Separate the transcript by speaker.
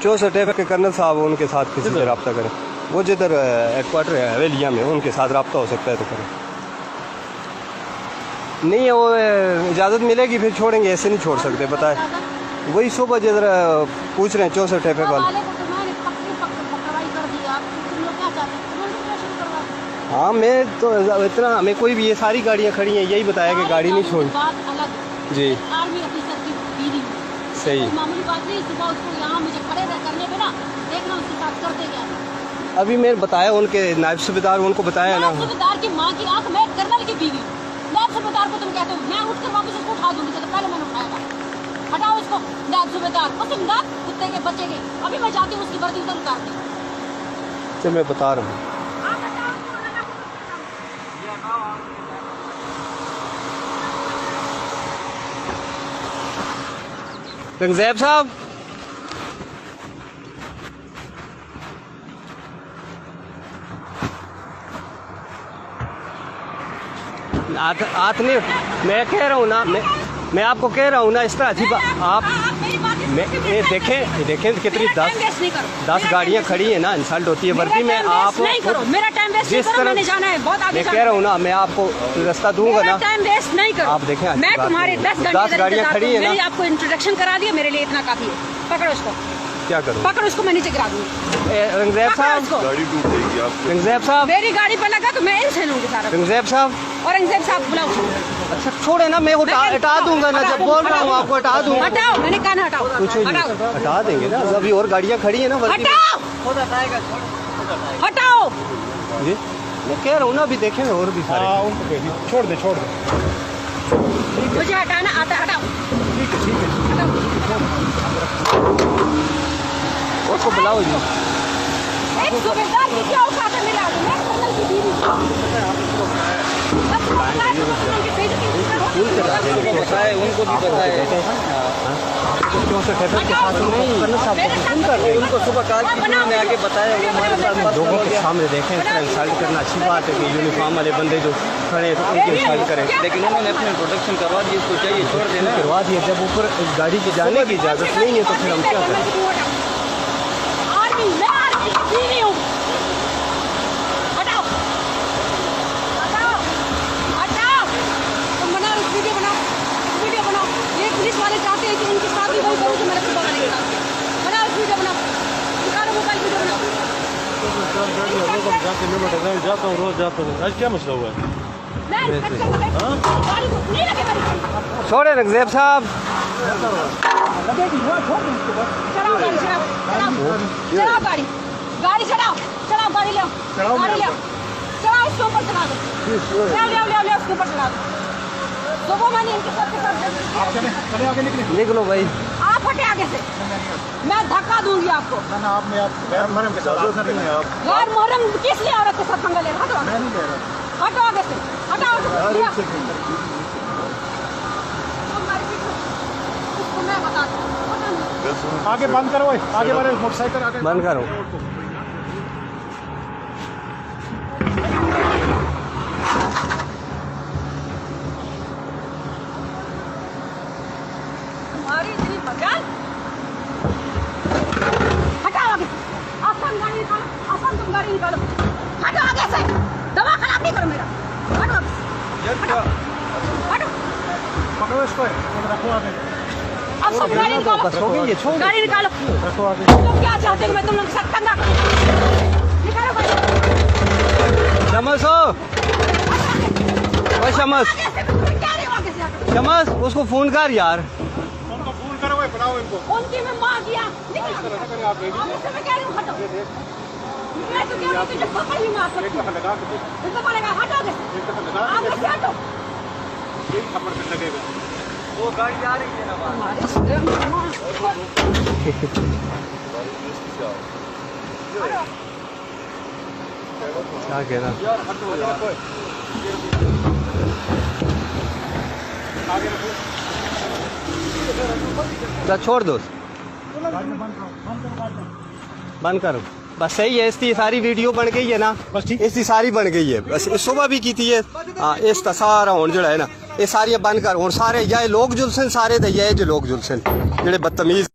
Speaker 1: 64 F के colonel साहब उनके साथ किसी से रब्ता करें, वो जिधर हेडक्वार्टर है हवेलिया में, उनके साथ रब्ता हो सकता है तो करें। नहीं वो इजाज़त मिलेगी फिर छोड़ेंगे, ऐसे नहीं छोड़ सकते बताए। वही सुबह जिधर पूछ रहे हैं 64 एफ वाले। हाँ मैं तो इतना, हमें कोई भी ये सारी गाड़ियाँ खड़ी हैं यही बताया कि गाड़ी नहीं छोड़ी जी। सही मामूली बात नहीं, सुबह उसको यहाँ मुझे खड़े करने पे ना देखना उसके साथ करते गया। अभी मैंने बताया उनके नायब सूबेदार, उनको बताया ना सूबेदार की माँ की आंख में कर्नल की बीवी, नायब सूबेदार को तुम कहते हो, मैं उठकर वापस उसको उठा दूंगी, तो पहले मैंने उठाया था। हटाओ इसको नायब सूबेदार, पसंद कुत्ते के बच्चे के। अभी मैं जाती हूँ उसकी वर्दी उतर उतारती। चल मैं बता रहा हूँ। रंगज़ैब साहब हाथ नहीं, मैं कह रहा हूँ ना, मैं आपको कह रहा हूँ ना, इस तरह अजीब आप ये देखें कितनी 10 गाड़ियाँ खड़ी है ना, इंसल्ट होती है वर्दी में। आप जिस तरह मैं कह रहा हूँ ना, मैं आपको रास्ता दूंगा ना, टाइम वेस्ट नहीं करो। आप देखें मैं तुम्हारे 10 गाड़ियाँ खड़ी है ना, मैंने आपको इंट्रोडक्शन करा दिया, मेरे लिए इतना काफी है। पकड़ो उसको, क्या करूँ? पकड़ो उसको, मैं नीचे गिरा दूंगी। रंगज़ैब साहब, रंगज़ैब साहब मेरी गाड़ी पर लगा तो मैं इनसे लूंगी सारा। रंगज़ैब साहब और रंगज़ैब साहब बुलाओ। अच्छा छोड़े ना, मैं हटा दूंगा ना, जब बोल रहा हूँ आपको हटा दूंगा। हटाओ, मैंने कहा ना हटाओ। कुछ हटा देंगे ना, अभी और गाड़ियाँ खड़ी है ना। हटाओ, हटाओ जी, मैं कह रहा हूँ ना, अभी देखेंगे और भी सारे। छोड़ दे मुझे हटाना आता, हटाओ। ठीक है उसको बुलाओ जी। एक सूबेदार की क्या औकात है मेरे आगे, मैं कर्नल की बीवी। उनको भी पता है उनको सुबह कहा कि उन्होंने आगे बताया, वो हमारे साथ लोगों के सामने देखें। इंसल्ट करना अच्छी बात है कि यूनिफॉर्म वाले बंदे जो खड़े हैं तो उनकी इंसल्ट करें, लेकिन उन्होंने अपने प्रोटेक्शन करवा दी, उसको चाहिए छोड़ देना, करवा दिया। जब ऊपर गाड़ी की जाने की इजाज़त नहीं है तो फिर हम क्या करें?
Speaker 2: जाता हूँ रोज जाता हूँ, आज क्या मसला हुआ है?
Speaker 1: छोड़े रंगज़ैब साहब,
Speaker 3: चलाओ गाड़ी, गाड़ी चलाओ, चलाओ गाड़ी ले, चलाओ इसके ऊपर चला दो, ले इसके ऊपर चला दो। सुबह मैंने इनके साथ
Speaker 2: चले आगे
Speaker 1: निकलो भाई,
Speaker 3: आप हटे आगे से, मैं धक्का दूंगी आपको।
Speaker 2: गैर मुहर्रम के साथ
Speaker 3: गैर मुहर्रम किस लिए औरत के साथ पंगा ले रहा? हटो आगे से, हटाओ। मैं बताता हूँ,
Speaker 2: आगे बंद करो, आगे बढ़े मोटरसाइकिल, आगे
Speaker 1: बंद करो।
Speaker 3: तुम्हारी इतनी मजाल, हटाओ आगे से, आसान गाड़ी निकालो, आसान तुम गाड़ी निकालो, हटो आगे से, दवा खराब नहीं करो मेरा, हटो आगे से, हटो।
Speaker 2: पकड़ो इसको, रखो आगे।
Speaker 3: अब सब गाड़ी निकालो, गाड़ी निकालो। तुम क्या चाहते हो मैं तुम लोग के साथ पंगा करूं? निकालो गाड़ी।
Speaker 1: शमस हो, ओए शमस, शमस उसको फोन कर यार।
Speaker 2: उनको फोन करो, बुलाओ इनको।
Speaker 3: उनकी मैं मां किया, निकलो। मैं कह रही हूं हटो। मैं तो कह रही हूं तुझे पकड़ ही मार सकती हूं। इसको बोलेगा हटो आगे से, आगे से हटो।
Speaker 2: एक खबर पे लगेगा,
Speaker 1: वो गाड़ी आ रही है ना क्या कहना। छोड़ दो, बंद करो बस। सही है, इसकी सारी वीडियो बन गई है ना, बस ठीक, इसकी सारी बन गई है। बस सुबह भी की थी हाँ, इसका सारा हुन जो है ना, ये सारी बंद कर। और सारे या लोग जुलसन सारे ये जो लोग जुलसन जेडे बदतमीज